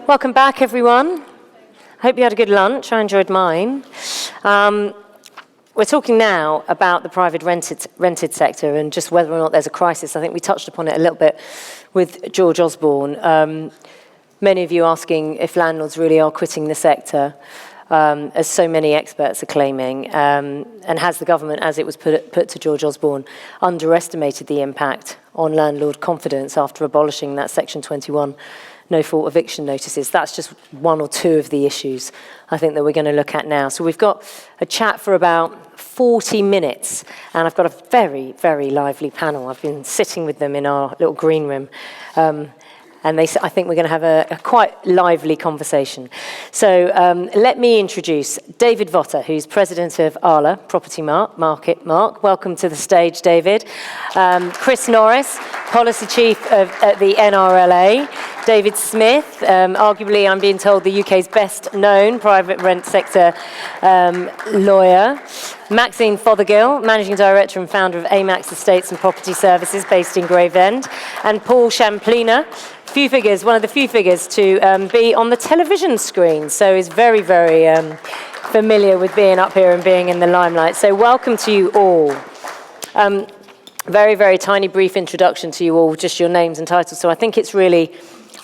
Welcome back, everyone. I hope you had a good lunch. I enjoyed mine. We're talking now about the private rented sector and just whether or not there's a crisis. I think we touched upon it a little bit with George Osborne. Many of you asking if landlords really are quitting the sector, as so many experts are claiming, and has the government, as it was put to George Osborne, underestimated the impact on landlord confidence after abolishing that Section 21 no-fault eviction notices? That's just one or two of the issues I think that we're going to look at now. So we've got a chat for about 40 minutes, and I've got a very, very lively panel. I've been sitting with them in our little green room, and I think we're going to have a quite lively conversation. So let me introduce David Votter, who's president of Arla Property Market. Mark, welcome to the stage, David. Chris Norris, policy chief at the NRLA. David Smith, arguably, I'm being told, the UK's best known private rent sector lawyer. Maxine Fothergill, managing director and founder of Amax Estates and Property Services based in Gravesend. And Paul Champlina, one of the few figures to be on the television screen. So he's very, very familiar with being up here and being in the limelight. So welcome to you all. Very, very tiny, brief introduction to you all, just your names and titles. So I think it's really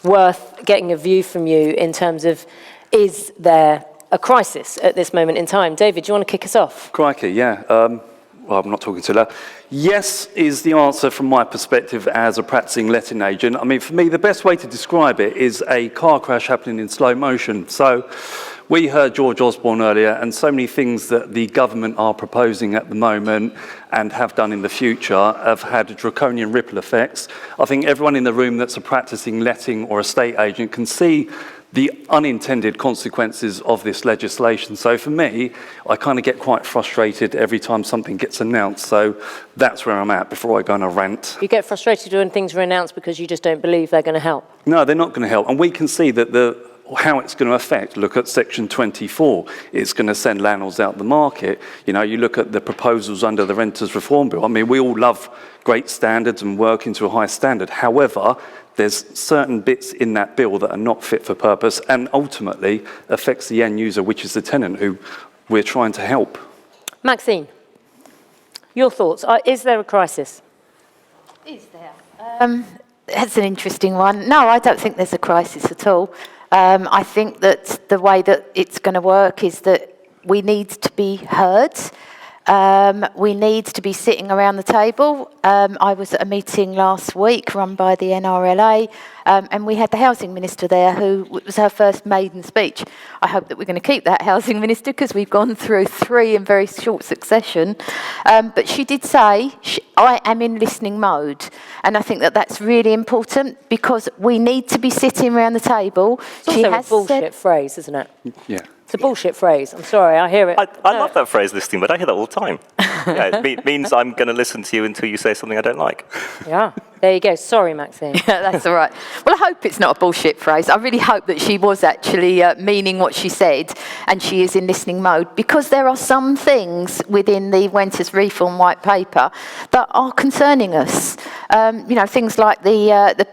worth getting a view from you in terms of, is there a crisis at this moment in time? David, do you want to kick us off? Crikey, yeah. Well, I'm not talking too loud. Yes is the answer from my perspective as a practicing letting agent. I mean, for me, the best way to describe it is a car crash happening in slow motion. So we heard George Osborne earlier, and so many things that the government are proposing at the moment and have done in the future have had draconian ripple effects. I think everyone in the room that's a practicing letting or estate agent can see the unintended consequences of this legislation. So for me, I kind of get quite frustrated every time something gets announced. So that's where I'm at before I go on a rant. You get frustrated when things are announced because you just don't believe they're going to help? No, they're not going to help. And we can see that how it's going to affect. Look at Section 24. It's going to send landlords out the market. You know, you look at the proposals under the Renters Reform Bill. I mean, we all love great standards and working to a high standard. However, there's certain bits in that bill that are not fit for purpose and ultimately affects the end user, which is the tenant who we're trying to help. Maxine, your thoughts. Is there a crisis? Is there? That's an interesting one. No, I don't think there's a crisis at all. I think that the way that it's going to work is that we need to be heard. We need to be sitting around the table. I was at a meeting last week run by the NRLA, and we had the housing minister there, who was her first maiden speech. I hope that we're going to keep that housing minister because we've gone through three in very short succession. But she did say, I am in listening mode. And I think that that's really important because we need to be sitting around the table. It's also a bullshit phrase, isn't it? Yeah. It's a bullshit phrase. I'm sorry, I hear it. I love that phrase, listening, but I hear that all the time. Yeah, it means I'm going to listen to you until you say something I don't like. Yeah, there you go. Sorry, Maxine. Yeah, that's all right. Well, I hope it's not a bullshit phrase. I really hope that she was actually meaning what she said and she is in listening mode, because there are some things within the Renters Reform White Paper that are concerning us. Things like the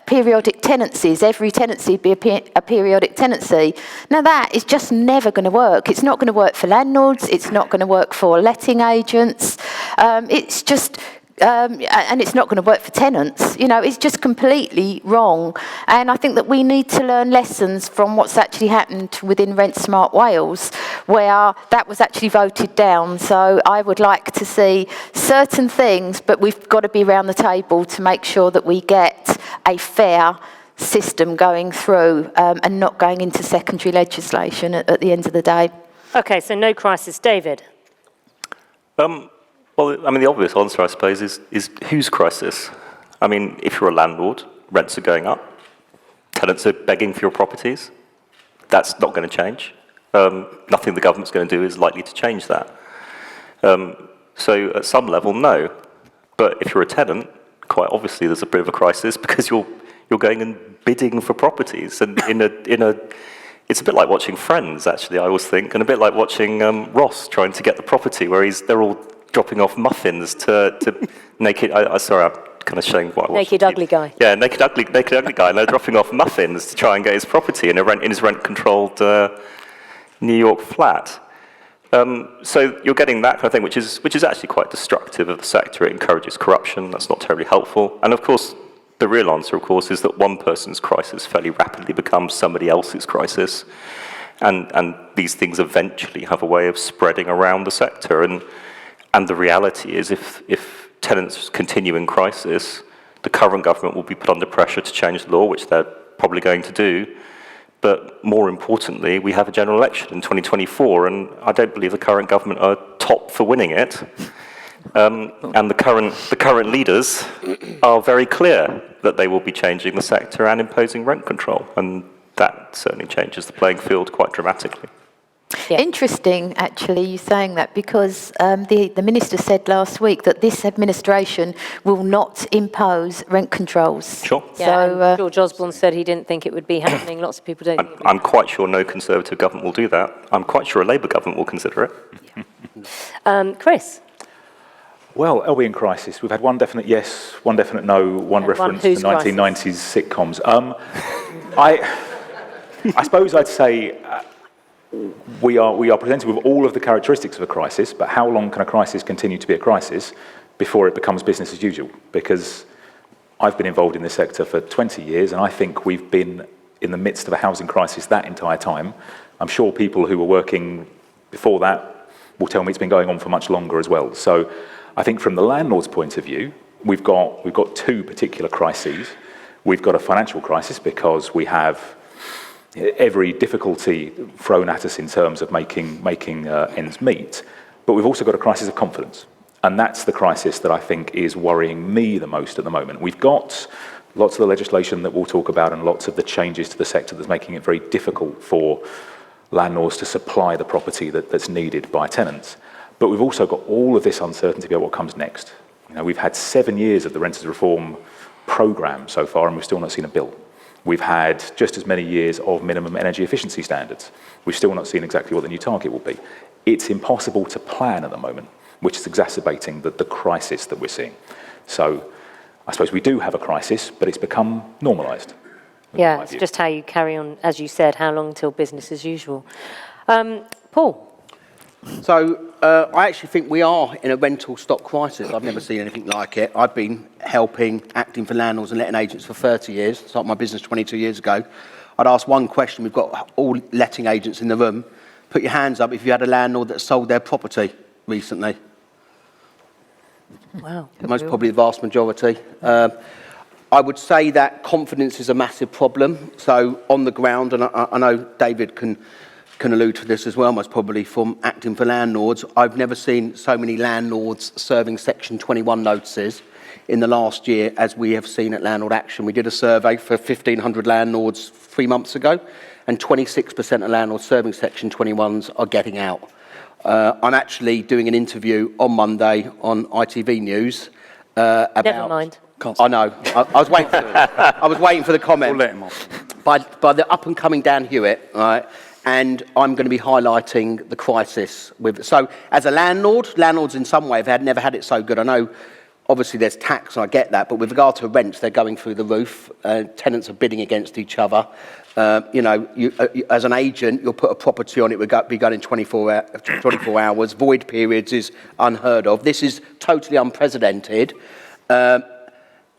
periodic tenancies. Every tenancy be a periodic tenancy. Now that is just never going to work. It's not going to work for landlords. It's not going to work for letting agents. It's just, and it's not going to work for tenants. You know, it's just completely wrong. And I think that we need to learn lessons from what's actually happened within Rent Smart Wales, where that was actually voted down. So I would like to see certain things, but we've got to be around the table to make sure that we get a fair system going through and not going into secondary legislation at the end of the day. Okay, so no crisis. David? Well, I mean, the obvious answer, I suppose, is whose crisis? I mean, if you're a landlord, rents are going up, tenants are begging for your properties. That's not going to change. Nothing the government's going to do is likely to change that. So at some level, no. But if you're a tenant, quite obviously there's a bit of a crisis because you're going and bidding for properties, and it's a bit like watching Friends, actually, I always think, and a bit like watching Ross trying to get the property where they're all dropping off muffins to naked. Sorry, kind of showing what I watched Naked on ugly TV. guy. Yeah, naked ugly guy, and they're dropping off muffins to try and get his property in his rent-controlled New York flat. So you're getting that kind of thing, which is actually quite destructive of the sector. It encourages corruption. That's not terribly helpful. And of course, the real answer, of course, is that one person's crisis fairly rapidly becomes somebody else's crisis, and these things eventually have a way of spreading around the sector. And the reality is, if tenants continue in crisis, the current government will be put under pressure to change the law, which they're probably going to do. But more importantly, we have a general election in 2024, and I don't believe the current government are top for winning it. And the current leaders are very clear that they will be changing the sector and imposing rent control, and that certainly changes the playing field quite dramatically. Yeah. Interesting, actually, you saying that, because the minister said last week that this administration will not impose rent controls. Sure. Yeah, So, and George Osborne said he didn't think it would be happening. Lots of people don't think it would. I'm quite sure no Conservative government will do that. I'm quite sure a Labour government will consider it. Chris? Well, are we in crisis? We've had one definite yes, one definite no, one And reference one to whose crisis? 1990s sitcoms. I suppose I'd say we are presented with all of the characteristics of a crisis, but how long can a crisis continue to be a crisis before it becomes business as usual? Because I've been involved in this sector for 20 years, and I think we've been in the midst of a housing crisis that entire time. I'm sure people who were working before that will tell me it's been going on for much longer as well. So I think from the landlord's point of view, we've got two particular crises. We've got a financial crisis because we have every difficulty thrown at us in terms of making ends meet, but we've also got a crisis of confidence. And that's the crisis that I think is worrying me the most at the moment. We've got lots of the legislation that we'll talk about and lots of the changes to the sector that's making it very difficult for landlords to supply the property that's needed by tenants. But we've also got all of this uncertainty about what comes next. You know, we've had 7 years of the renters reform programme so far, and we've still not seen a bill. We've had just as many years of minimum energy efficiency standards. We've still not seen exactly what the new target will be. It's impossible to plan at the moment, which is exacerbating the crisis that we're seeing. So I suppose we do have a crisis, but it's become normalised. Yeah, it's just how you carry on, as you said, how long till business as usual. Paul? So I actually think we are in a rental stock crisis. I've never seen anything like it. I've been acting for landlords and letting agents for 30 years. Started my business 22 years ago. I'd ask one question. We've got all letting agents in the room. Put your hands up if you had a landlord that sold their property recently. Wow. Most probably the vast majority. I would say that confidence is a massive problem. So on the ground, and I know David can allude to this as well, most probably from acting for landlords, I've never seen so many landlords serving Section 21 notices in the last year as we have seen at Landlord Action. We did a survey for 1,500 landlords 3 months ago, and 26% of landlords serving Section 21s are getting out. I'm actually doing an interview on Monday on ITV News about... Never mind. I know. I was waiting for I was waiting for the comment. We'll let him off. By the up and coming Dan Hewitt, right? And I'm going to be highlighting the crisis with. So as a landlords in some way have never had it so good. I know, obviously there's tax, and I get that, but with regard to rents, they're going through the roof. Tenants are bidding against each other. You, as an agent, you'll put a property on, it would be going in 24 hours. Void periods is unheard of. This is totally unprecedented.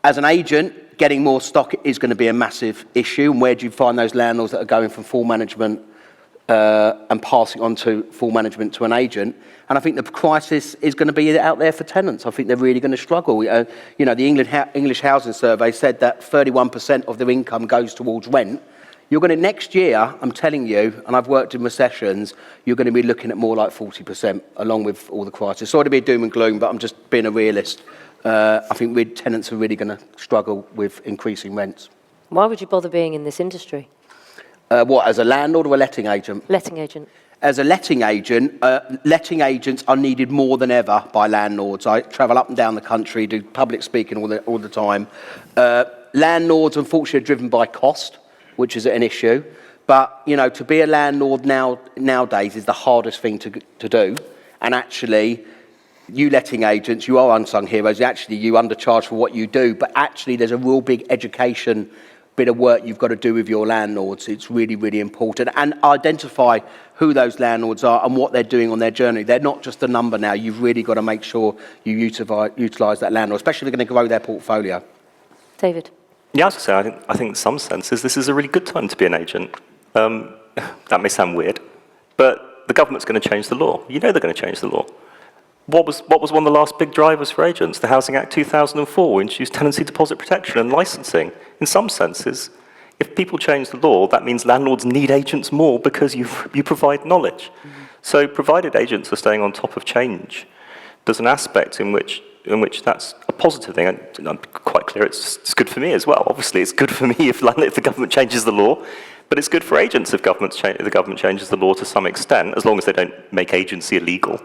As an agent, getting more stock is going to be a massive issue. And where do you find those landlords that are going from full management and passing on to full management to an agent? And I think the crisis is going to be out there for tenants. I think they're really going to struggle. The English Housing Survey said that 31% of their income goes towards rent. You're going to, next year, I'm telling you, and I've worked in recessions, you're going to be looking at more like 40%, along with all the crisis. Sorry to be doom and gloom, but I'm just being a realist. I think tenants are really going to struggle with increasing rents. Why would you bother being in this industry? What, as a landlord or a letting agent? Letting agent. As a letting agent, letting agents are needed more than ever by landlords. I travel up and down the country, do public speaking all the time. Landlords, unfortunately, are driven by cost, which is an issue. But, to be a landlord nowadays is the hardest thing to do. And actually, You letting agents, you are unsung heroes. Actually, you undercharge for what you do, but actually there's a real big education bit of work you've got to do with your landlords. It's really, really important. And identify who those landlords are and what they're doing on their journey. They're not just a number now. You've really got to make sure you utilise that landlord, especially if they're going to grow their portfolio. David? Yeah, I was going to say, I think in some senses this is a really good time to be an agent. That may sound weird, but the government's going to change the law. You know they're going to change the law. What was one of the last big drivers for agents? The Housing Act 2004 introduced tenancy deposit protection and licensing. In some senses, if people change the law, that means landlords need agents more because you provide knowledge. So provided agents are staying on top of change, there's an aspect in which that's a positive thing. And I'm quite clear it's good for me as well. Obviously, it's good for me if the government changes the law, but it's good for agents if the government changes the law to some extent, as long as they don't make agency illegal.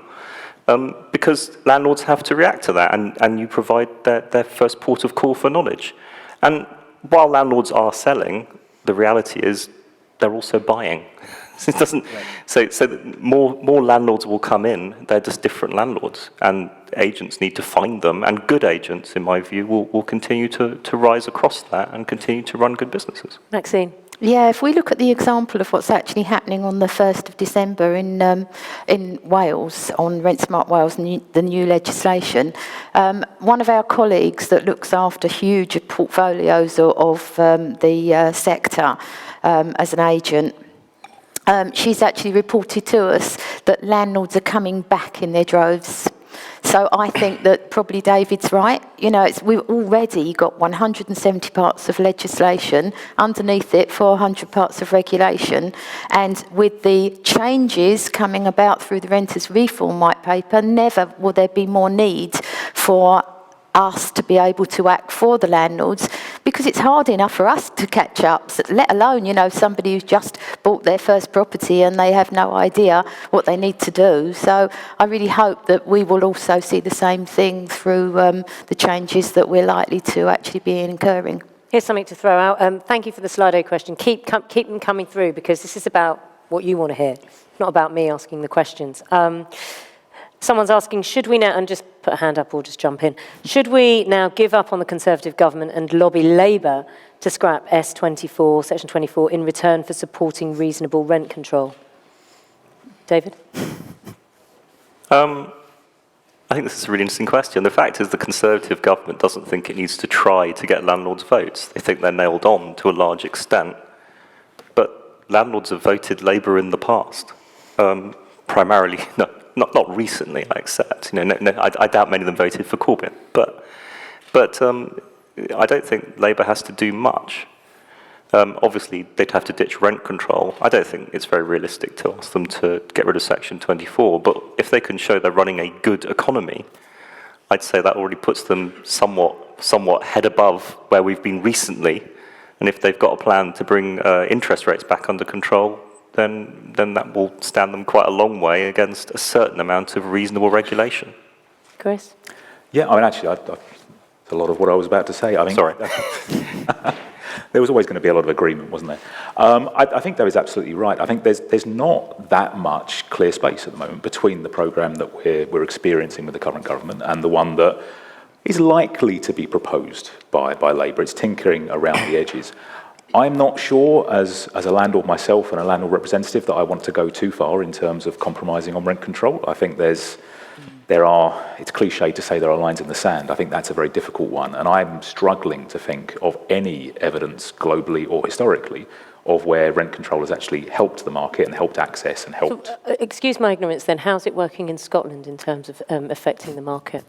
Because landlords have to react to that, and you provide their first port of call for knowledge. And while landlords are selling, the reality is they're also buying. It doesn't. Right. So more landlords will come in. They're just different landlords, and agents need to find them. And good agents, in my view, will continue to rise across that and continue to run good businesses. Maxine? Yeah, if we look at the example of what's actually happening on the 1st of December in Wales, on Rent Smart Wales, the new legislation, one of our colleagues that looks after huge portfolios of the sector as an agent, she's actually reported to us that landlords are coming back in their droves. So I think that probably David's right. You know, we've already got 170 parts of legislation, underneath it 400 parts of regulation, and with the changes coming about through the Renters Reform White Paper, never will there be more need for us to be able to act for the landlords, because it's hard enough for us to catch up, let alone, you know, somebody who's just bought their first property and they have no idea what they need to do. So I really hope that we will also see the same thing through the changes that we're likely to actually be incurring. Here's something to throw out. Thank you for the Slido question. Keep them coming through, because this is about what you want to hear, not about me asking the questions. Someone's asking, should we now, and just put a hand up or just jump in, should we now give up on the Conservative government and lobby Labour to scrap S24, Section 24, in return for supporting reasonable rent control? David? I think this is a really interesting question. The fact is the Conservative government doesn't think it needs to try to get landlords' votes. They think they're nailed on to a large extent. But landlords have voted Labour in the past. Primarily, no. Not recently, I accept. You know, I doubt many of them voted for Corbyn, but I don't think Labour has to do much. Obviously, they'd have to ditch rent control. I don't think it's very realistic to ask them to get rid of Section 24. But if they can show they're running a good economy, I'd say that already puts them somewhat head above where we've been recently. And if they've got a plan to bring interest rates back under control, then that will stand them quite a long way against a certain amount of reasonable regulation. Chris? Yeah, I mean, actually, that's a lot of what I was about to say. I mean, Sorry. There was always going to be a lot of agreement, wasn't there? I think that is absolutely right. I think there's not that much clear space at the moment between the programme that we're experiencing with the current government and the one that is likely to be proposed by Labour. It's tinkering around the edges. I'm not sure, as a landlord myself and a landlord representative, that I want to go too far in terms of compromising on rent control. I think it's cliche to say there are lines in the sand. I think that's a very difficult one. And I'm struggling to think of any evidence globally or historically of where rent control has actually helped the market and helped access and helped. So, excuse my ignorance then, how's it working in Scotland in terms of affecting the market?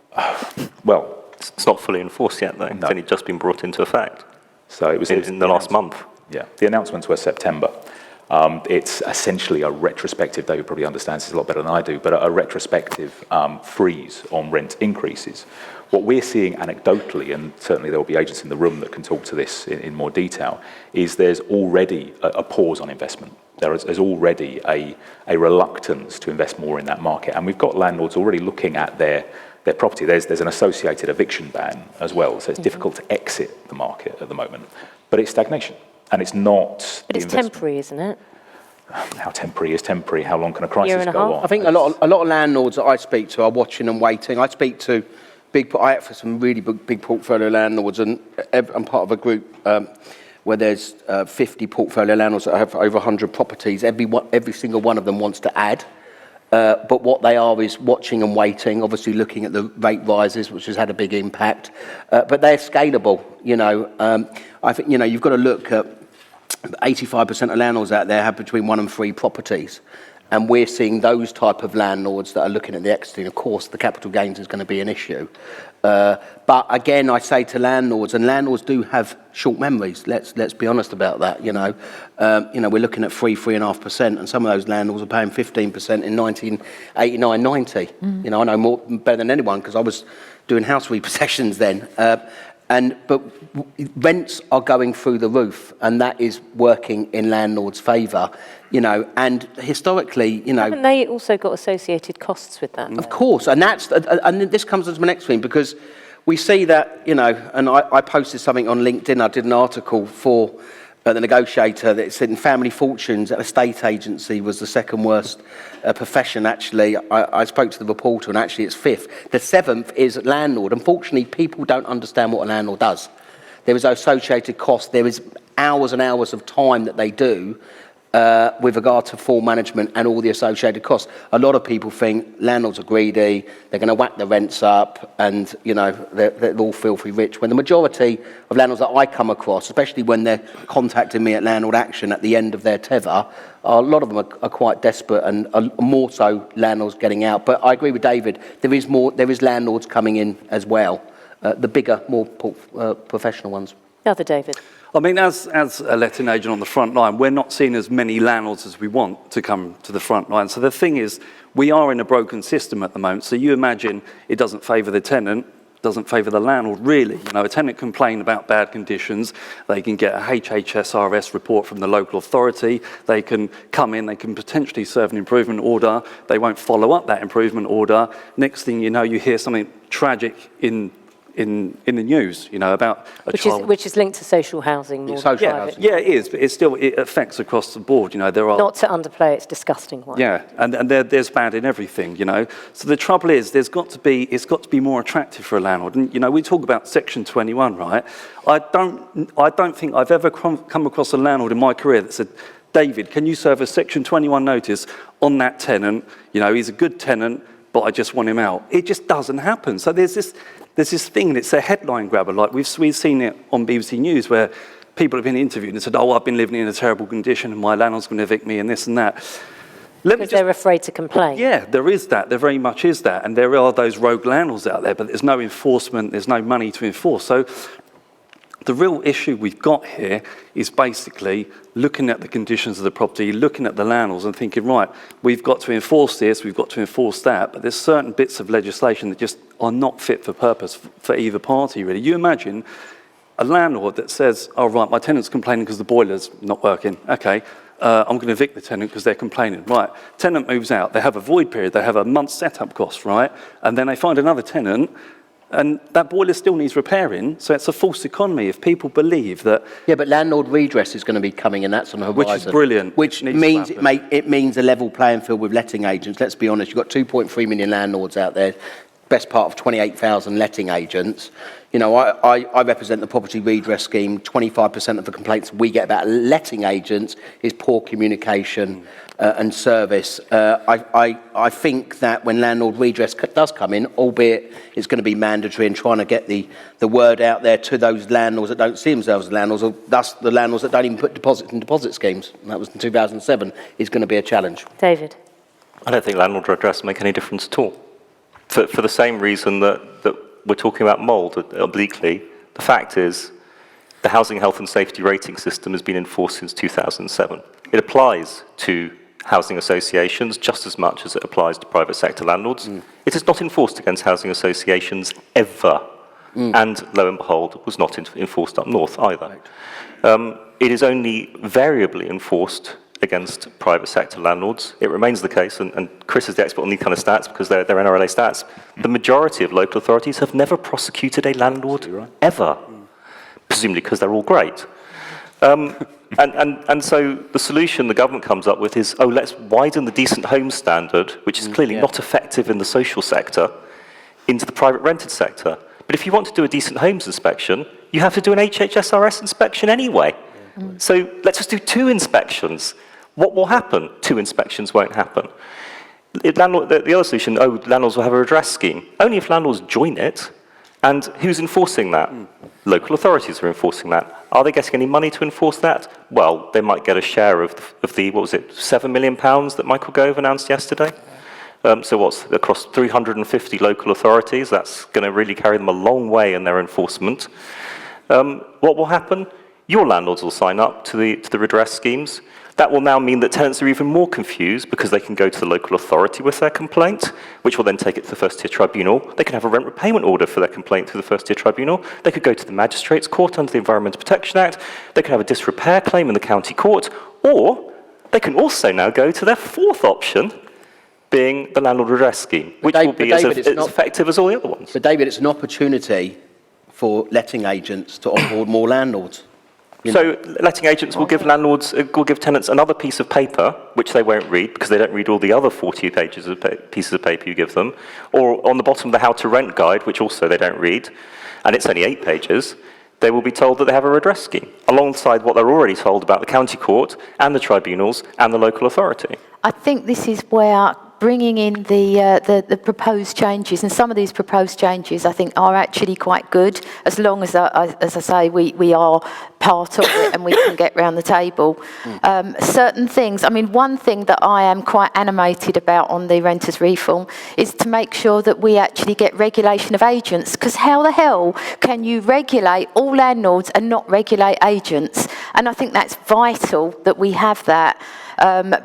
Well, it's not fully enforced yet, though. No. It's only just been brought into effect. So it was in the last month. Yeah, the announcements were September. It's essentially a retrospective, David probably understands this a lot better than I do, but a retrospective freeze on rent increases. What we're seeing anecdotally, and certainly there will be agents in the room that can talk to this in more detail, is there's already a pause on investment. There's already a reluctance to invest more in that market. And we've got landlords already looking at their property. There's an associated eviction ban as well, so it's difficult to exit the market at the moment. But it's stagnation, and it's not... But it's temporary, isn't it? how temporary is temporary? How long can a crisis Year and a go half? on? I think a lot of landlords that I speak to are watching and waiting. I speak to I act for some really big portfolio landlords, and I'm part of a group where there's 50 portfolio landlords that have over 100 properties. Every single one of them wants to add. But what they are is watching and waiting, obviously looking at the rate rises, which has had a big impact. But they're scalable, you know. I think, you know, you've got to look at 85% of landlords out there have between 1 and 3 properties. And we're seeing those type of landlords that are looking at the exiting. Of course, the capital gains is going to be an issue. But again, I say to landlords, and landlords do have short memories. Let's be honest about that. You know, we're looking at 3.5%, and some of those landlords are paying 15% in 1989, 90. You know, I know better than anyone because I was doing house repossessions then. But rents are going through the roof, and that is working in landlords' favour, you know. And historically, you know, Haven't they also got associated costs with that? of course, and this comes as my next thing, because we see that, you know, and I posted something on LinkedIn. I did an article for the Negotiator that said in Family Fortunes that estate agency was the second worst profession. Actually, I spoke to the reporter, and actually it's 5th. The 7th is landlord. Unfortunately, people don't understand what a landlord does. There is associated cost. There is hours and hours of time that they do with regard to full management and all the associated costs. A lot of people think landlords are greedy, they're going to whack the rents up, and, you know, they're all filthy rich. When the majority of landlords that I come across, especially when they're contacting me at Landlord Action at the end of their tether, a lot of them are quite desperate, and more so landlords getting out. But I agree with David, there is landlords coming in as well, the bigger, more professional ones. The other David. I mean, as a letting agent on the front line, we're not seeing as many landlords as we want to come to the front line. So the thing is, we are in a broken system at the moment. So you imagine it doesn't favour the tenant, doesn't favour the landlord, really. You know, a tenant complain about bad conditions, they can get a HHSRS report from the local authority, they can come in, they can potentially serve an improvement order, they won't follow up that improvement order. Next thing you know, you hear something tragic in the news, you know, about a child. Which is linked to social housing more than Social private. housing. Yeah, it is, but it affects across the board. You know, there are. Not to underplay its disgusting one. Yeah, and there's bad in everything. You know, so the trouble is, it's got to be more attractive for a landlord. And you know, we talk about Section 21, right? I don't think I've ever come across a landlord in my career that said, David, can you serve a Section 21 notice on that tenant? You know, he's a good tenant, but I just want him out. It just doesn't happen. So there's this thing, and it's a headline grabber. Like we've seen it on BBC News where people have been interviewed and said, oh, I've been living in a terrible condition and my landlord's going to evict me and this and that. Because they're afraid to complain. Yeah, there is that. There very much is that. And there are those rogue landlords out there, but there's no enforcement, there's no money to enforce. So the real issue we've got here is basically looking at the conditions of the property, looking at the landlords and thinking, right, we've got to enforce this, we've got to enforce that, but there's certain bits of legislation that just are not fit for purpose for either party, really. You imagine a landlord that says, oh, right, my tenant's complaining because the boiler's not working. Okay, I'm going to evict the tenant because they're complaining. Right, tenant moves out, they have a void period, they have a month's setup cost, right? And then they find another tenant, and that boiler still needs repairing, so it's a false economy if people believe that. Yeah, but landlord redress is going to be coming, and that's on the horizon. Which is brilliant. Which means it means a level playing field with letting agents. Let's be honest, you've got 2.3 million landlords out there, best part of 28,000 letting agents. You know, I represent the property redress scheme. 25% of the complaints we get about letting agents is poor communication and service. I think that when landlord redress does come in, albeit it's going to be mandatory and trying to get the word out there to those landlords that don't see themselves as landlords, or thus the landlords that don't even put deposits in deposit schemes, and that was in 2007, is going to be a challenge. David. I don't think landlord redress make any difference at all. For the same reason that we're talking about mould obliquely, the fact is the Housing Health and Safety Rating System has been enforced since 2007. It applies to housing associations just as much as it applies to private sector landlords. It is not enforced against housing associations ever, and lo and behold, was not enforced up north either. It is only variably enforced against private sector landlords. It remains the case, and Chris is the expert on these kind of stats because they're NRLA stats. The majority of local authorities have never prosecuted a landlord ever, presumably because they're all great. And so the solution the government comes up with is, let's widen the decent home standard, which is clearly not effective in the social sector, into the private rented sector. But if you want to do a decent homes inspection, you have to do an HHSRS inspection anyway. So let's just do 2 inspections. What will happen? 2 inspections won't happen. The other solution, landlords will have a redress scheme. Only if landlords join it. And who's enforcing that? Local authorities are enforcing that. Are they getting any money to enforce that? Well, they might get a share of the what was it, £7 million that Michael Gove announced yesterday? So what's across 350 local authorities? That's going to really carry them a long way in their enforcement. What will happen? Your landlords will sign up to the redress schemes. That will now mean that tenants are even more confused because they can go to the local authority with their complaint, which will then take it to the first-tier tribunal. They can have a rent repayment order for their complaint through the first-tier tribunal. They could go to the Magistrates' Court under the Environmental Protection Act. They could have a disrepair claim in the county court. Or they can also now go to their 4th option, being the landlord redress scheme, which will be as effective as all the other ones. But David, it's an opportunity for letting agents to onboard more landlords. So letting agents will give tenants another piece of paper, which they won't read because they don't read all the other 40 pieces of paper you give them, or on the bottom of the How to Rent guide, which also they don't read, and it's only 8 pages, they will be told that they have a redress scheme, alongside what they're already told about the county court and the tribunals and the local authority. I think this is where bringing in the proposed changes, and some of these proposed changes I think are actually quite good, as long as I say, we are part of it and we can get round the table. Certain things, I mean, one thing that I am quite animated about on the renters reform is to make sure that we actually get regulation of agents, because how the hell can you regulate all landlords and not regulate agents? And I think that's vital that we have that.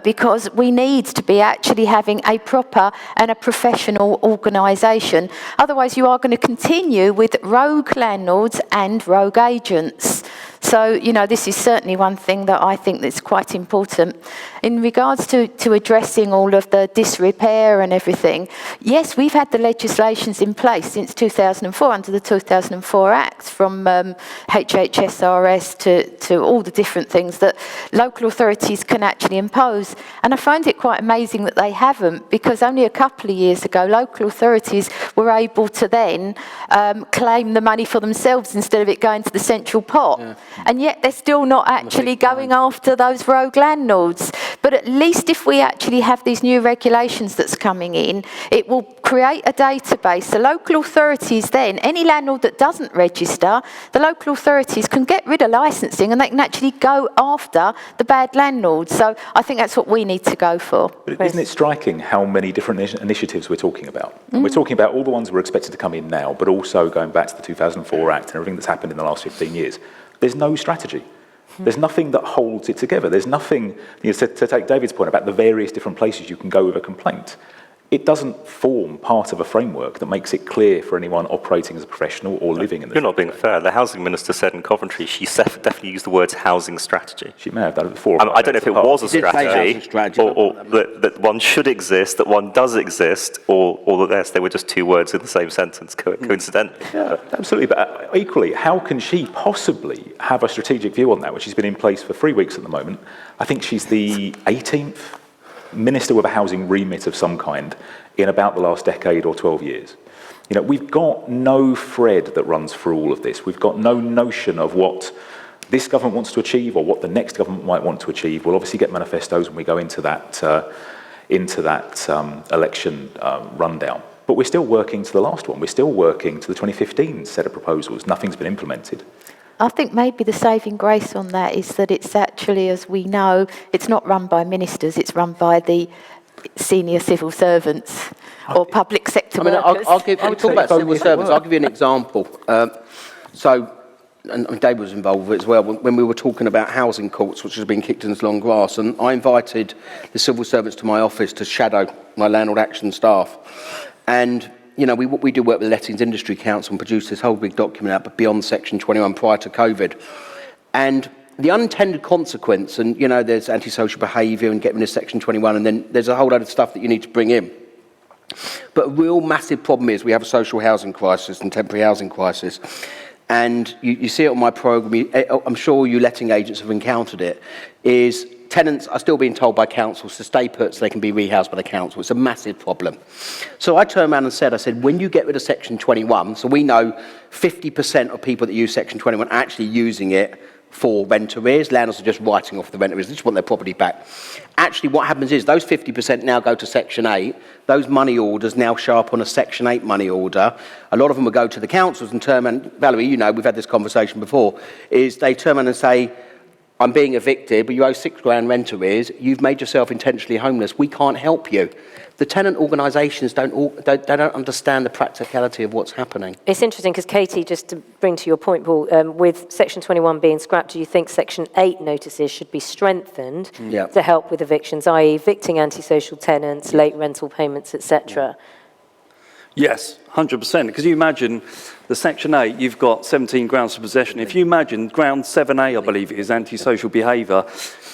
Because we need to be actually having a proper and a professional organisation. Otherwise, you are going to continue with rogue landlords and rogue agents. So, you know, this is certainly one thing that I think that's quite important. In regards to addressing all of the disrepair and everything, yes, we've had the legislations in place since 2004 under the 2004 Act, from HHSRS to all the different things that local authorities can actually impose. And I find it quite amazing that they haven't, because only a couple of years ago, local authorities were able to then claim the money for themselves instead of it going to the central pot. Yeah. And yet they're still not actually going after those rogue landlords. But at least if we actually have these new regulations that's coming in, it will create a database. The local authorities then, any landlord that doesn't register, the local authorities can get rid of licensing and they can actually go after the bad landlords. So I think that's what we need to go for. But isn't it striking how many different initiatives we're talking about? We're talking about all the ones we're expected to come in now, but also going back to the 2004 Act and everything that's happened in the last 15 years. There's no strategy. There's nothing that holds it together. There's nothing, to take David's point about the various different places you can go with a complaint. It doesn't form part of a framework that makes it clear for anyone operating as a professional or living in the You're not being fair. The housing minister said in Coventry she definitely used the words housing strategy. She may have done it before. I don't know if it was a strategy, or that that one should exist, that one does exist, or that they were just 2 words in the same sentence coincidentally. Yeah, absolutely. But equally, how can she possibly have a strategic view on that, which has been in place for 3 weeks at the moment? I think she's the 18th minister with a housing remit of some kind in about the last decade or 12 years. You know, we've got no thread that runs through all of this. We've got no notion of what this government wants to achieve or what the next government might want to achieve. We'll obviously get manifestos when we go into that election rundown. But we're still working to the last one. We're still working to the 2015 set of proposals. Nothing's been implemented. I think maybe the saving grace on that is that it's actually, as we know, it's not run by ministers, it's run by the senior civil servants or public sector workers. I'll talk about civil servants. I'll give you an example. And Dave was involved with it as well, when we were talking about housing courts, which has been kicked in its long grass, and I invited the civil servants to my office to shadow my landlord action staff. And you know, we do work with the Lettings Industry Council and produce this whole big document out beyond Section 21 prior to COVID. And the unintended consequence, and you know, there's antisocial behaviour and getting rid of Section 21, and then there's a whole load of stuff that you need to bring in. But a real massive problem is we have a social housing crisis and temporary housing crisis. and you see it on my programme, I'm sure you letting agents have encountered it, is tenants are still being told by councils to stay put so they can be rehoused by the council. It's a massive problem. So I turned around and said, when you get rid of Section 21, so we know 50% of people that use Section 21 are actually using it for rent arrears. Landlords are just writing off the rent arrears. They just want their property back. Actually, what happens is those 50% now go to Section 8. Those money orders now show up on a Section 8 money order. A lot of them will go to the councils and turn around, Valerie, you know, we've had this conversation before, is they turn around and say, I'm being evicted, but you owe £6,000 rent arrears. You've made yourself intentionally homeless. We can't help you. The tenant organisations don't understand the practicality of what's happening. It's interesting because Katie, just to bring to your point, Paul, with Section 21 being scrapped, do you think Section 8 notices should be strengthened to help with evictions, i.e. evicting antisocial tenants, late rental payments, etc.? Yes, 100%. Because you imagine the Section 8, you've got 17 grounds for possession. If you imagine ground 7A, I believe it is, antisocial behaviour,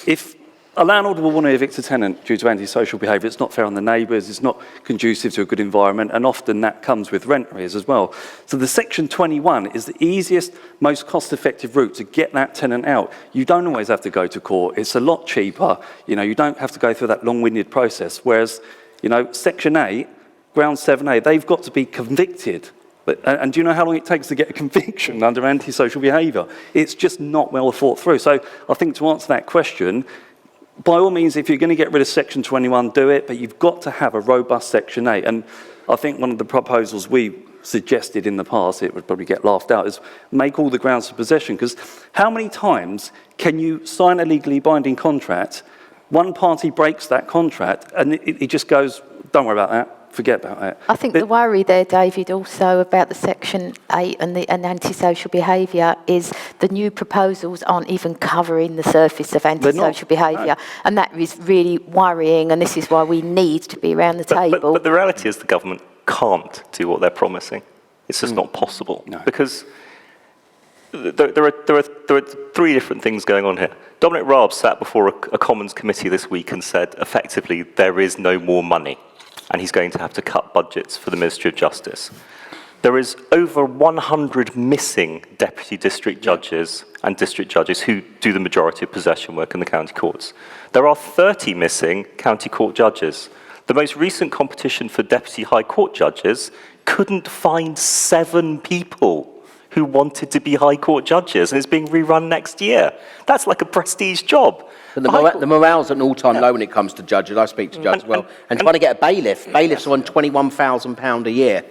if a landlord will want to evict a tenant due to antisocial behaviour, it's not fair on the neighbours, it's not conducive to a good environment, and often that comes with rent arrears as well. So the Section 21 is the easiest, most cost-effective route to get that tenant out. You don't always have to go to court. It's a lot cheaper. You know, you don't have to go through that long-winded process. Whereas, you know, Section 8, ground 7A, they've got to be convicted. And do you know how long it takes to get a conviction under antisocial behaviour? It's just not well thought through. So I think to answer that question, by all means, if you're going to get rid of Section 21, do it, but you've got to have a robust Section 8. And I think one of the proposals we suggested in the past, it would probably get laughed out, is make all the grounds for possession. Because how many times can you sign a legally binding contract, one party breaks that contract, and it just goes, don't worry about that. Forget about it. I think the worry there, David, also about the Section 8 and antisocial behaviour is the new proposals aren't even covering the surface of antisocial behaviour. No. And that is really worrying, and this is why we need to be around the table. But the reality is the government can't do what they're promising. It's just not possible. No. Because there are three different things going on here. Dominic Raab sat before a Commons committee this week and said, effectively, there is no more money. And he's going to have to cut budgets for the Ministry of Justice. There is over 100 missing deputy district judges and district judges who do the majority of possession work in the county courts. There are 30 missing county court judges. The most recent competition for deputy high court judges couldn't find 7 people who wanted to be high court judges, and it's being rerun next year. That's like a prestige job. But the morale's at an all-time low when it comes to judges. I speak to judges as well. And trying to get a bailiff. Bailiffs are on £21,000 a year,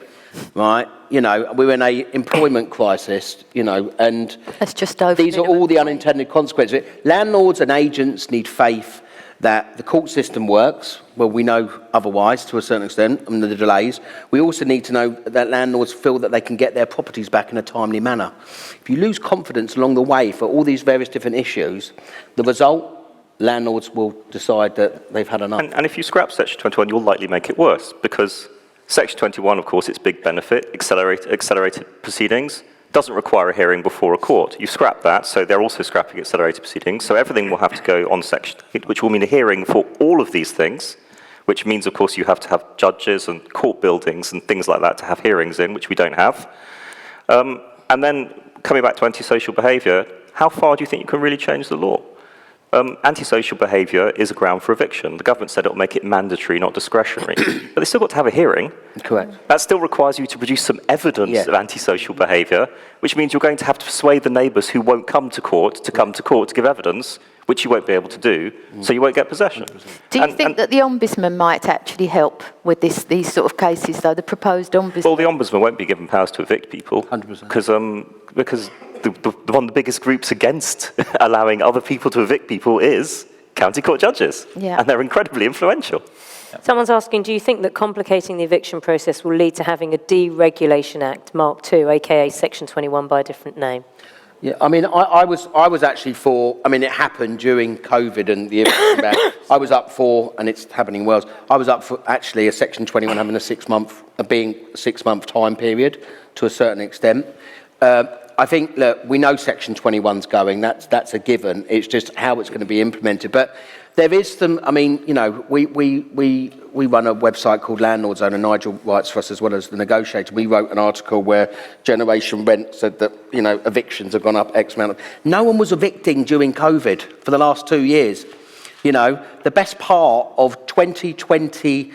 right? You know, we're in a employment crisis, you know, and that's just over. These are all the unintended consequences. Landlords and agents need faith that the court system works. Well, we know otherwise to a certain extent, I mean, the delays. We also need to know that landlords feel that they can get their properties back in a timely manner. If you lose confidence along the way for all these various different issues, the result, landlords will decide that they've had enough. And if you scrap Section 21, you'll likely make it worse, because Section 21, of course, its big benefit, accelerated proceedings, doesn't require a hearing before a court. You scrap that, so they're also scrapping accelerated proceedings, so everything will have to go on Section 8, which will mean a hearing for all of these things, which means, of course, you have to have judges and court buildings and things like that to have hearings in, which we don't have. And then, coming back to antisocial behaviour, how far do you think you can really change the law? Antisocial behaviour is a ground for eviction. The government said it will make it mandatory, not discretionary. But they've still got to have a hearing. Correct. That still requires you to produce some evidence of antisocial behaviour, which means you're going to have to persuade the neighbours who won't come to court to give evidence, which you won't be able to do, so you won't get possession. Do you think that the Ombudsman might actually help with these sort of cases, though, the proposed Ombudsman? Well, the Ombudsman won't be given powers to evict people. 100%. Because one of the biggest groups against allowing other people to evict people is county court judges. Yeah. And they're incredibly influential. Someone's asking, do you think that complicating the eviction process will lead to having a Deregulation Act Mark II, aka Section 21 by a different name? Yeah, I mean, I was actually for, I mean, it happened during COVID and the eviction ban. I was up for, and it's happening in Wales, I was up for actually a Section 21 having a 6-month time period to a certain extent. I think, look, we know Section 21's going, that's a given. It's just how it's going to be implemented. But there is some, I mean, you know, we run a website called Landlord Zone, and Nigel writes for us as well as the negotiator. We wrote an article where Generation Rent said that, you know, evictions have gone up X amount. No one was evicting during COVID for the last 2 years. You know, the best part of 2022,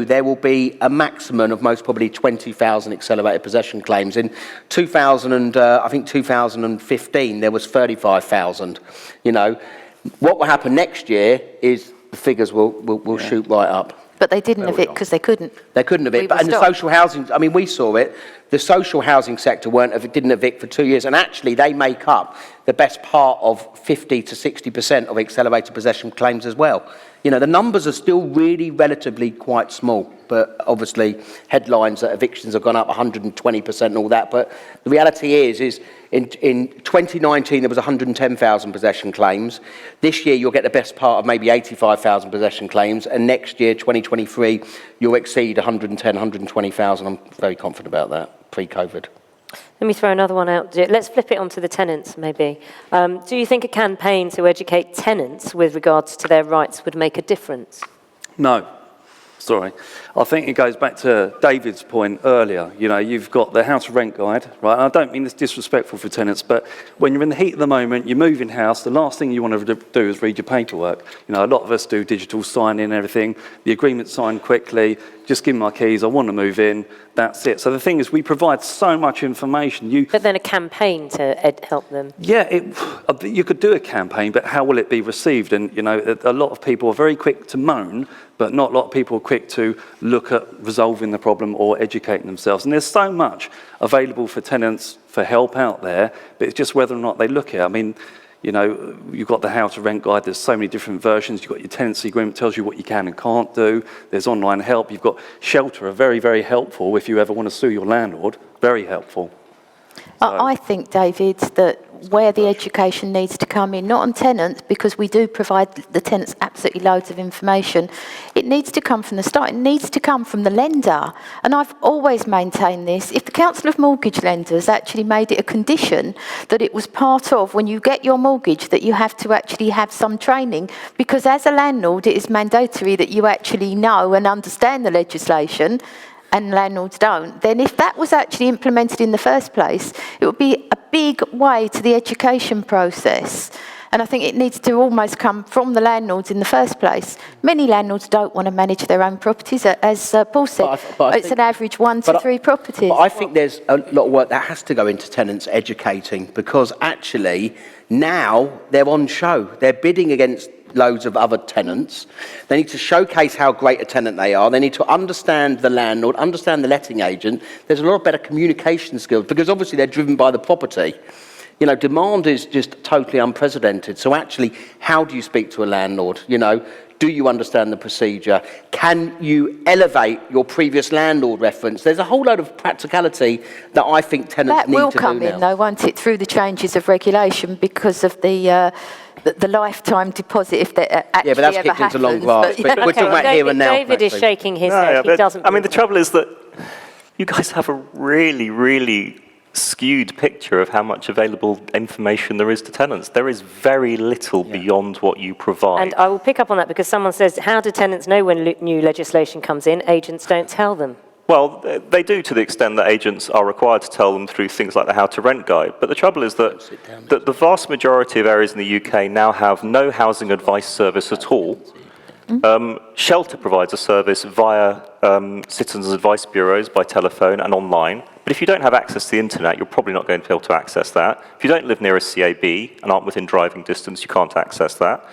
there will be a maximum of most probably 20,000 accelerated possession claims. In 2015, there was 35,000. You know, what will happen next year is the figures will shoot right up. But they didn't evict because they couldn't. They couldn't evict. But in the social housing, I mean, we saw it. The social housing sector didn't evict for 2 years, and actually they make up the best part of 50 to 60% of accelerated possession claims as well. You know, the numbers are still really relatively quite small, but obviously headlines that evictions have gone up 120% and all that. But the reality is in 2019 there was 110,000 possession claims. This year you'll get the best part of maybe 85,000 possession claims, and next year, 2023, you'll exceed 110, 120,000. I'm very confident about that, pre-COVID. Let me throw another one out. Let's flip it onto the tenants, maybe. Do you think a campaign to educate tenants with regards to their rights would make a difference? No. Sorry. I think it goes back to David's point earlier. You know, you've got the How to Rent guide, right? And I don't mean this disrespectful for tenants, but when you're in the heat of the moment, you're moving house, the last thing you want to do is read your paperwork. You know, a lot of us do digital signing and everything. The agreement's signed quickly. Just give me my keys. I want to move in. That's it. So the thing is, we provide so much information. But then a campaign to help them. Yeah, you could do a campaign, but how will it be received? And, you know, a lot of people are very quick to moan, but not a lot of people are quick to look at resolving the problem or educating themselves. And there's so much available for tenants for help out there, but it's just whether or not they look at it. I mean, you know, you've got the How to Rent guide, there's so many different versions. You've got your tenancy agreement, tells you what you can and can't do. There's online help. You've got Shelter, are very, very helpful if you ever want to sue your landlord. Very helpful. I think, David, that where the education needs to come in, not on tenants, because we do provide the tenants absolutely loads of information, it needs to come from the start. It needs to come from the lender. And I've always maintained this. If the Council of Mortgage Lenders actually made it a condition that it was part of, when you get your mortgage, that you have to actually have some training, because as a landlord, it is mandatory that you actually know and understand the legislation, and landlords don't, then if that was actually implemented in the first place, it would be a big way to the education process. And I think it needs to almost come from the landlords in the first place. Many landlords don't want to manage their own properties, as Paul said. It's an average 1 to 3 properties. But I think there's a lot of work that has to go into tenants educating, because actually now they're on show. They're bidding against loads of other tenants. They need to showcase how great a tenant they are. They need to understand the landlord, understand the letting agent. There's a lot of better communication skills, because obviously they're driven by the property. You know, demand is just totally unprecedented. So actually, how do you speak to a landlord? You know, do you understand the procedure? Can you elevate your previous landlord reference? There's a whole load of practicality that I think tenants need to do now. That will come in, though, won't it, through the changes of regulation, because of the lifetime deposit, if that actually but that's ever kicked into long happens. grass. But we're talking about here and now. David is shaking his head. He doesn't. I mean, the trouble is that you guys have a really, really skewed picture of how much available information there is to tenants. There is very little beyond what you provide. And I will pick up on that, because someone says, how do tenants know when new legislation comes in? Agents don't tell them. Well, they do, to the extent that agents are required to tell them through things like the How to Rent guide. But the trouble is that the vast majority of areas in the UK now have no housing advice service at all. Shelter provides a service via citizens' advice bureaus by telephone and online. But if you don't have access to the internet, you're probably not going to be able to access that. If you don't live near a CAB and aren't within driving distance, you can't access that.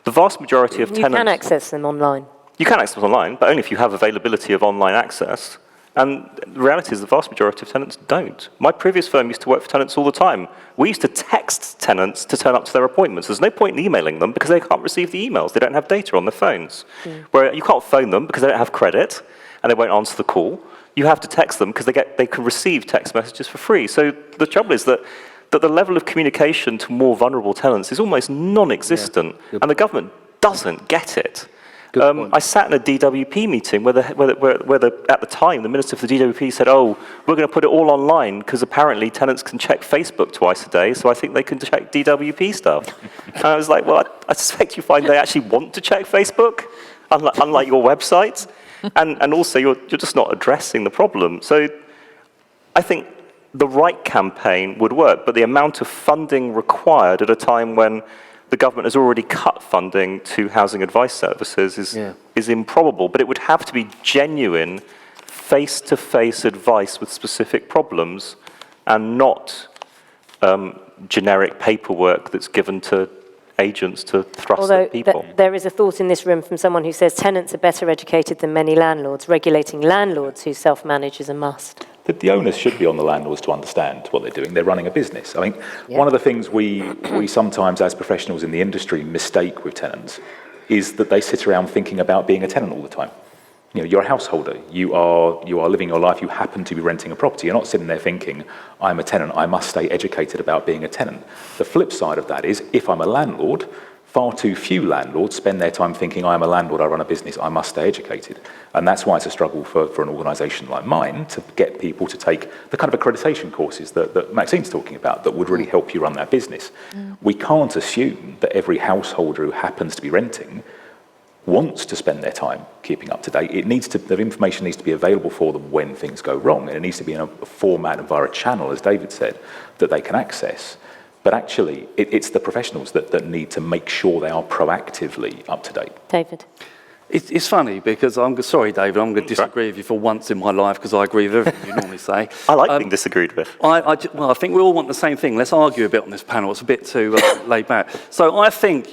The vast majority of tenants... You can access them online. You can access them online, but only if you have availability of online access. And the reality is the vast majority of tenants don't. My previous firm used to work for tenants all the time. We used to text tenants to turn up to their appointments. There's no point in emailing them because they can't receive the emails. They don't have data on their phones. Where you can't phone them because they don't have credit and they won't answer the call. You have to text them because they can receive text messages for free. So the trouble is that the level of communication to more vulnerable tenants is almost non-existent, and the government doesn't get it. point. I sat in a DWP meeting where at the time, the Minister for the DWP said, oh, we're going to put it all online because apparently tenants can check Facebook twice a day, so I think they can check DWP stuff. And I was like, well, I suspect you find they actually want to check Facebook, unlike your website. And also, you're just not addressing the problem. So I think the right campaign would work, but the amount of funding required at a time when the government has already cut funding to housing advice services is improbable. But it would have to be genuine, face-to-face advice with specific problems and not generic paperwork that's given to agents to thrust Although at people. there is a thought in this room from someone who says tenants are better educated than many landlords. Regulating landlords who self-manage is a must. The onus should be on the landlords to understand what they're doing. They're running a business. I mean, one of the things we sometimes, as professionals in the industry, mistake with tenants is that they sit around thinking about being a tenant all the time. You know, you're a householder. You are living your life. You happen to be renting a property. You're not sitting there thinking, I'm a tenant. I must stay educated about being a tenant. The flip side of that is, if I'm a landlord, far too few landlords spend their time thinking, I am a landlord, I run a business, I must stay educated. And that's why it's a struggle for an organisation like mine to get people to take the kind of accreditation courses that Maxine's talking about that would really help you run that business. We can't assume that every householder who happens to be renting wants to spend their time keeping up to date. The information needs to be available for them when things go wrong, and it needs to be in a format and via a channel, as David said, that they can access. But actually, it's the professionals that need to make sure they are proactively up to date. David? It's funny because sorry, David, I'm going to disagree with you for once in my life because I agree with everything you normally say. I like being disagreed with. Well, I think we all want the same thing. Let's argue a bit on this panel. It's a bit too laid back. So I think,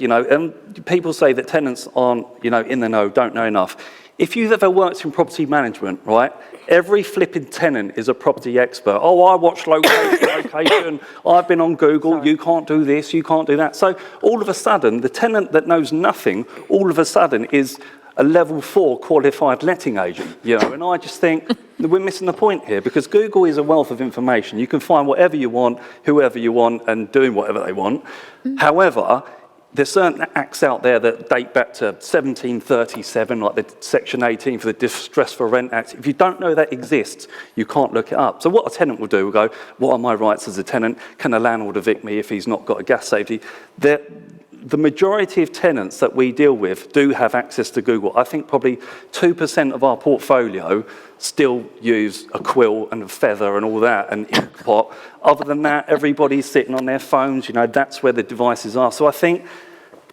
people say that tenants aren't, in the know, don't know enough. If you've ever worked in property management, right, every flipping tenant is a property expert. Oh, I watch location, I've been on Google, you can't do this, you can't do that. So all of a sudden, the tenant that knows nothing, all of a sudden is a level 4 qualified letting agent, and I just think we're missing the point here because Google is a wealth of information. You can find whatever you want, whoever you want, and doing whatever they want. However, there's certain acts out there that date back to 1737, like the Section 18 for the Distress for Rent Act. If you don't know that exists, you can't look it up. So what a tenant will do will go, what are my rights as a tenant? Can a landlord evict me if he's not got a gas safety? The majority of tenants that we deal with do have access to Google. I think probably 2% of our portfolio still use a quill and a feather and all that, and Inkpot. Other than that, everybody's sitting on their phones. That's where the devices are. So I think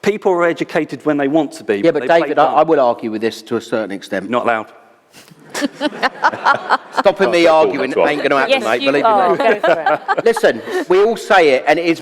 people are educated when they want to be. Yeah, but David, I will argue with this to a certain extent. Not allowed. Stopping me arguing ain't going to happen, mate. Believe me. Go for it. Listen, we all say it, and it is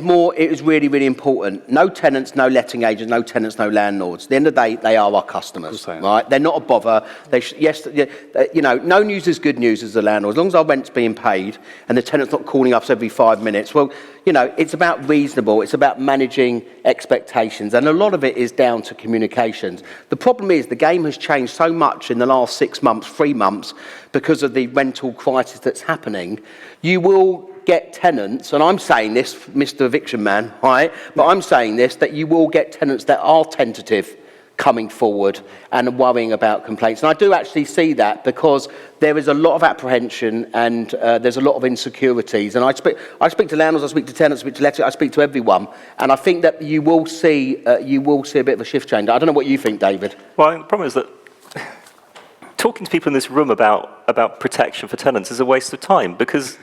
really, really important. No tenants, no letting agents, no tenants, no landlords. At the end of the day, they are our customers, right? They're not a bother. No news is good news as a landlord. As long as our rent's being paid and the tenant's not calling us every 5 minutes, well, it's about reasonable. It's about managing expectations, and a lot of it is down to communications. The problem is the game has changed so much in the last 6 months, 3 months, because of the rental crisis that's happening. You will get tenants, and I'm saying this, Mr. Eviction Man, right? But I'm saying this, that you will get tenants that are tentative coming forward and worrying about complaints. And I do actually see that because there is a lot of apprehension and there's a lot of insecurities. And I speak to landlords, I speak to tenants, I speak to letters, I speak to everyone. And I think that you will see a bit of a shift change. I don't know what you think, David. Well, the problem is that talking to people in this room about protection for tenants is a waste of time because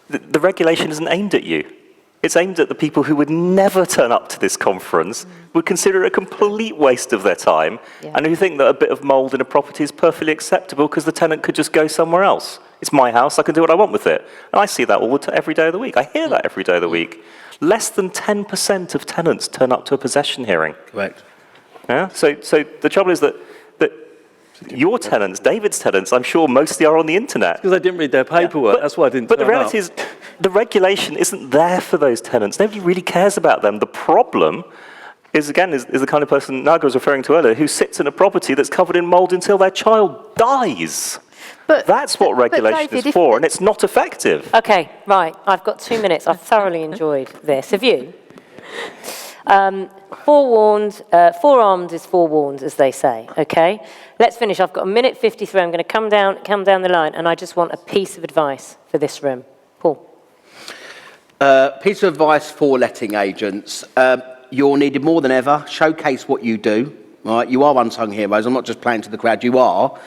the regulation isn't aimed at you. It's aimed at the people who would never turn up to this conference, would consider it a complete waste of their time, and who think that a bit of mould in a property is perfectly acceptable because the tenant could just go somewhere else. It's my house, I can do what I want with it. And I see that every day of the week. I hear that every day of the week. Less than 10% of tenants turn up to a possession hearing. Correct. Yeah? So the trouble is that your tenants, David's tenants, I'm sure mostly are on the internet. Because they didn't read their paperwork, that's why I didn't turn up. But the reality is, the regulation isn't there for those tenants. Nobody really cares about them. The problem is the kind of person Naga was referring to earlier, who sits in a property that's covered in mould until their child dies. That's what regulation is for, and it's not effective. Okay, right. I've got 2 minutes. I've thoroughly enjoyed this. Have you? Forearmed is forewarned, as they say, okay? Let's finish. I've got a minute 53. I'm going to come down the line, and I just want a piece of advice for this room. Paul. Piece of advice for letting agents. You're needed more than ever. Showcase what you do. Right? You are unsung heroes. I'm not just playing to the crowd. You are.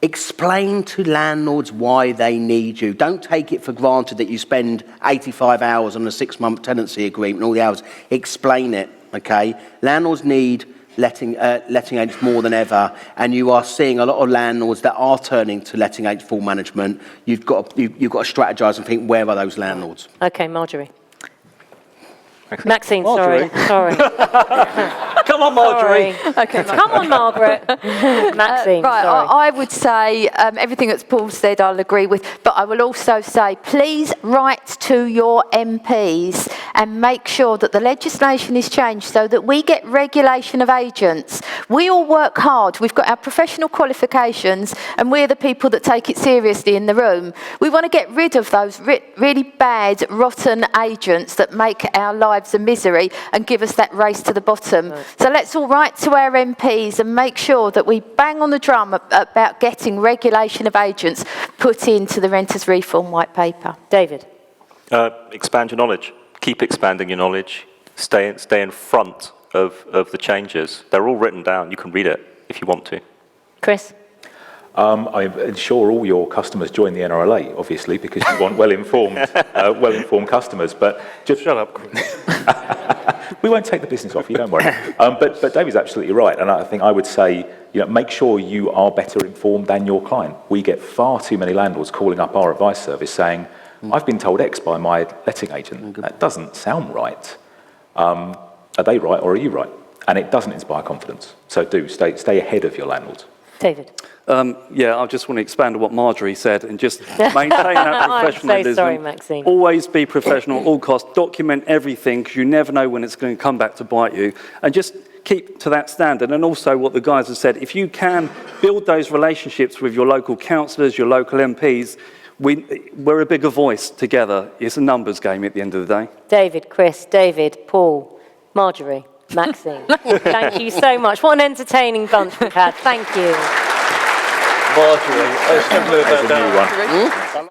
Explain to landlords why they need you. Don't take it for granted that you spend 85 hours on a 6-month tenancy agreement and all the hours. Explain it, okay? Landlords need letting agents more than ever, and you are seeing a lot of landlords that are turning to letting agent full management. You've got to strategize and think, where are those landlords? Okay, Marjorie. Maxine, Marjorie. sorry. Come on, Marjorie. Okay, Come on, Margaret. Maxine, right, sorry. I would say everything that Paul said I'll agree with, but I will also say please write to your MPs and make sure that the legislation is changed so that we get regulation of agents. We all work hard. We've got our professional qualifications and we're the people that take it seriously in the room. We want to get rid of those really bad, rotten agents that make our lives a misery and give us that race to the bottom. Right. So let's all write to our MPs and make sure that we bang on the drum about getting regulation of agents put into the Renters Reform White Paper. David. Expand your knowledge. Keep expanding your knowledge. Stay in front of the changes. They're all written down. You can read it if you want to. Chris. I ensure all your customers join the NRLA, obviously, because you want well-informed customers. But just Shut up, Chris. We won't take the business off you, don't worry. But David's absolutely right, and I think I would say, make sure you are better informed than your client. We get far too many landlords calling up our advice service saying, "I've been told X by my letting agent." That doesn't sound right. Are they right or are you right? And it doesn't inspire confidence. So stay ahead of your landlords. David. Yeah, I just want to expand on what Marjorie said and just maintain that professionalism. I'm so sorry, Maxine. Always be professional at all costs. Document everything because you never know when it's going to come back to bite you. And just keep to that standard. And also what the guys have said, if you can build those relationships with your local councillors, your local MPs, we're a bigger voice together. It's a numbers game at the end of the day. David, Chris, David, Paul, Marjorie, Maxine. Thank you so much. What an entertaining bunch we've had. Thank you. Marjorie, There's a new one.